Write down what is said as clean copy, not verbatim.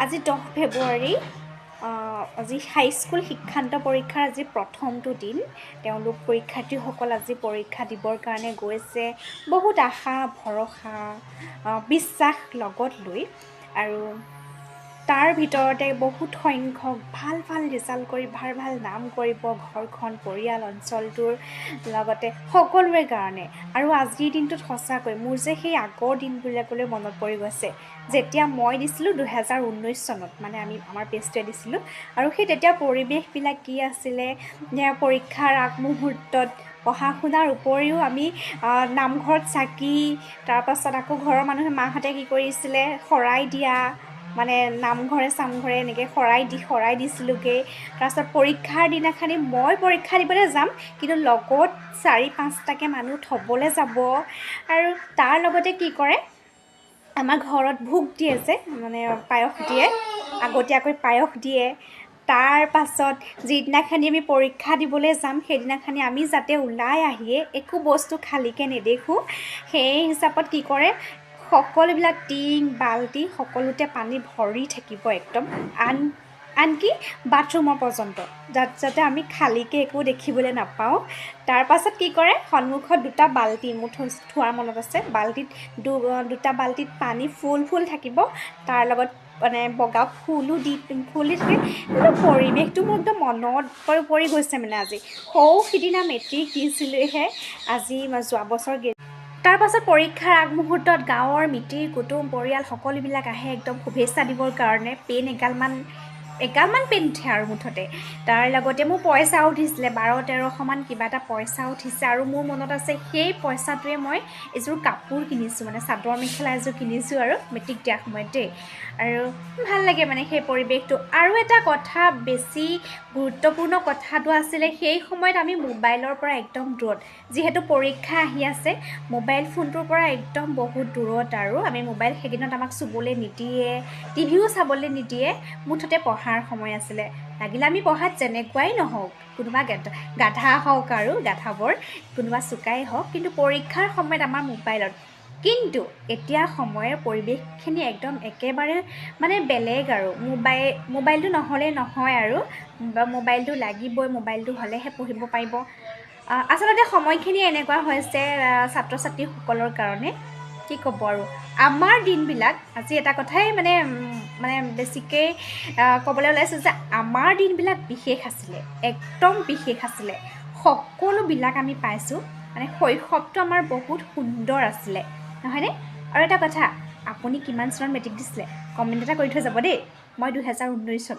আজি 10 ফেব্ৰুৱাৰী আজি হাইস্কুল শিক্ষান্ত পৰীক্ষাৰ আজি প্ৰথমটো দিন তেওঁলোক পৰীক্ষাৰ্থীসকল আজি পৰীক্ষা দিবৰ কাৰণে গৈছে বহুত আশা ভৰসা বিশ্বাস লগত লৈ আৰু তাৰ ভিতৰতে বহুত সংখ্যক ভাল ৰিজাল্ট কৰি ভাল নাম কৰিব ঘৰখন পৰিয়াল অঞ্চলটোৰ লগতে সকলোৰে কাৰণে আৰু আজিৰ দিনটোত সঁচাকৈ মোৰ যে সেই আগৰ দিনবিলাকলৈ মনত পৰি গৈছে যেতিয়া মই দিছিলোঁ 2019 চনত মানে আমাৰ পেষ্টে দিছিলোঁ আৰু সেই তেতিয়া পৰিৱেশবিলাক কি আছিলে পৰীক্ষাৰ আগমুহূৰ্তত পঢ়া শুনাৰ উপৰিও আমি নামঘৰত চাকি তাৰপাছত আকৌ ঘৰৰ মানুহে মাহঁতে কি কৰিছিলে শৰাই দিয়া মানে নামঘৰে চামঘৰে এনেকৈ শৰাই দিছিলোঁগৈ তাৰপাছত পৰীক্ষাৰ দিনাখনি মই পৰীক্ষা দিবলৈ যাম কিন্তু লগত 4-5টাকৈ মানুহ থ'বলৈ যাব আৰু তাৰ লগতে কি কৰে আমাৰ ঘৰত ভোগ দিয়ে যে মানে পায়স দিয়ে আগতীয়াকৈ পায়স দিয়ে তাৰ পাছত যিদিনাখনি আমি পৰীক্ষা দিবলৈ যাম সেইদিনাখনি আমি যাতে ওলাই আহিয়ে একো বস্তু খালীকৈ নেদেখোঁ সেই হিচাপত কি কৰে সকলোবিলাক টিং বাল্টি সকলোতে পানী ভৰি থাকিব একদম আনকি বাথৰুমৰ পৰ্যন্ত যাতে আমি খালীকৈ একো দেখিবলৈ নাপাওঁ তাৰ পাছত কি কৰে সন্মুখত 2টা বাল্টি মোৰ থোৱাৰ মনত আছে বাল্টিত 2টা বাল্টিত পানী ফুল থাকিব তাৰ লগত মানে বগা ফুলো থাকে কিন্তু পৰিৱেশটো মোৰ একদম মনত পৰি গৈছে মানে আজি সিদিনা মেট্ৰিক দিছিলোঁহে আজি যোৱা বছৰ তাৰ পাছত পৰীক্ষাৰ আগমুহূৰ্তত গাঁৱৰ মিতিৰ কুটুম পৰিয়াল সকলোবিলাক আহে একদম শুভেচ্ছা দিবৰ কাৰণে পেন এগালমান পেন উঠে আৰু মুঠতে তাৰ লগতে মোৰ পইচা উঠিছিলে 1200-1300মান কিবা এটা পইচা উঠিছে আৰু মোৰ মনত আছে সেই পইচাটোৱে মই এযোৰ কাপোৰ কিনিছোঁ মানে চাদৰ মেখেলা এযোৰ কিনিছোঁ আৰু মেট্ৰিক দিয়াৰ সময়ত দেই আৰু ভাল লাগে মানে সেই পৰিৱেশটো আৰু এটা কথা বেছি গুৰুত্বপূৰ্ণ কথাটো আছিলে সেই সময়ত আমি মোবাইলৰ পৰা একদম দূৰত যিহেতু পৰীক্ষা আহি আছে মোবাইল ফোনটোৰ পৰা একদম বহুত দূৰত আৰু আমি মোবাইল সেইদিনত আমাক চুবলৈ নিদিয়ে টিভিও চাবলৈ নিদিয়ে মুঠতে পঢ়াৰ সময় আছিলে লাগিলে আমি পঢ়াত যেনেকুৱাই নহওক কোনোবা গাধা হওক আৰু গাধাবোৰ কোনোবা চোকাই হওক কিন্তু পৰীক্ষাৰ সময়ত আমাৰ মোবাইলত কিন্তু এতিয়া সময়ৰ পৰিৱেশখিনি একদম একেবাৰে মানে বেলেগ আৰু মোবাইলটো নহ'লে নহয় আৰু মোবাইলটো লাগিবই মোবাইলটো হ'লেহে পঢ়িব পাৰিব আচলতে সময়খিনি এনেকুৱা হৈছে ছাত্ৰ ছাত্ৰীসকলৰ কাৰণে কি ক'ব আৰু আমাৰ দিনবিলাক আজি এটা কথাই মানে বেছিকৈ ক'বলৈ ওলাইছোঁ যে আমাৰ দিনবিলাক বিশেষ আছিলে একদম বিশেষ আছিলে সকলোবিলাক আমি পাইছোঁ মানে শৈশৱটো আমাৰ বহুত সুন্দৰ আছিলে নহয়নে আৰু এটা কথা আপুনি কিমান চনত মেট্ৰিক দিছিলে কমেণ্ট এটা কৰি থৈ যাব দেই মই 2019 চন